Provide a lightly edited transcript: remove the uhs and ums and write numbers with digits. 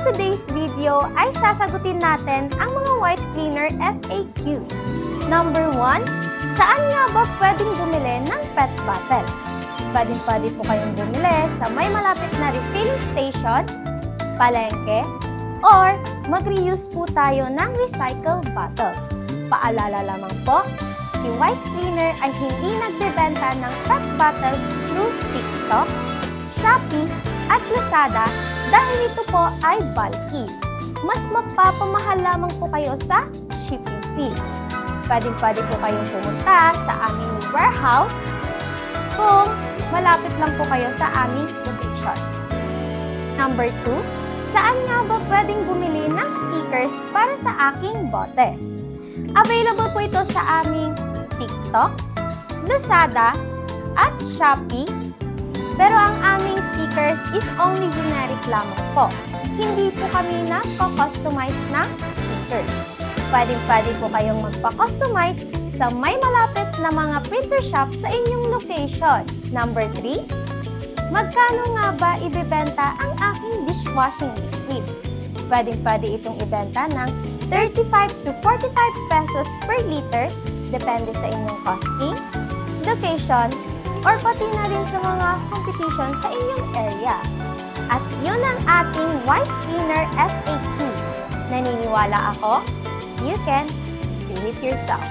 today's video ay sasagutin natin ang mga voice cleaner FAQs. Number 1, saan nga ba pwedeng bumili ng PET bottle? Pwede po kayong bumili sa may malapit na refilling station, palengke, or mag-reuse po tayo ng recycle bottle. Paalala lamang po, si Wise Cleaner ay hindi nagbebenta ng PET bottle through TikTok, Shopee, at Lazada dahil ito po ay bulky. Mas mapapamahal lamang po kayo sa shipping fee. Pwede po kayong pumunta sa aming warehouse kung malapit lang po kayo sa aming location. Number 2, saan nga ba pwedeng bumili ng stickers para sa aking bote? Available po ito sa aming TikTok, Lazada, at Shopee. Pero ang aming stickers is only generic lamang po. Hindi po kami nagko-customize ng stickers. Pwede po kayong magpa-customize sa may malapit na mga printer shop sa inyong location. Number 3, magkano nga ba ibebenta ang aking dishwashing liquid? Pwede itong ibenta ng 35 to 45 pesos per liter, depende sa inyong costing, location, or pati na rin sa mga competition sa inyong area. At yun ang ating Wise Cleaner FAQs. Naniniwala ako, you can feel it yourself.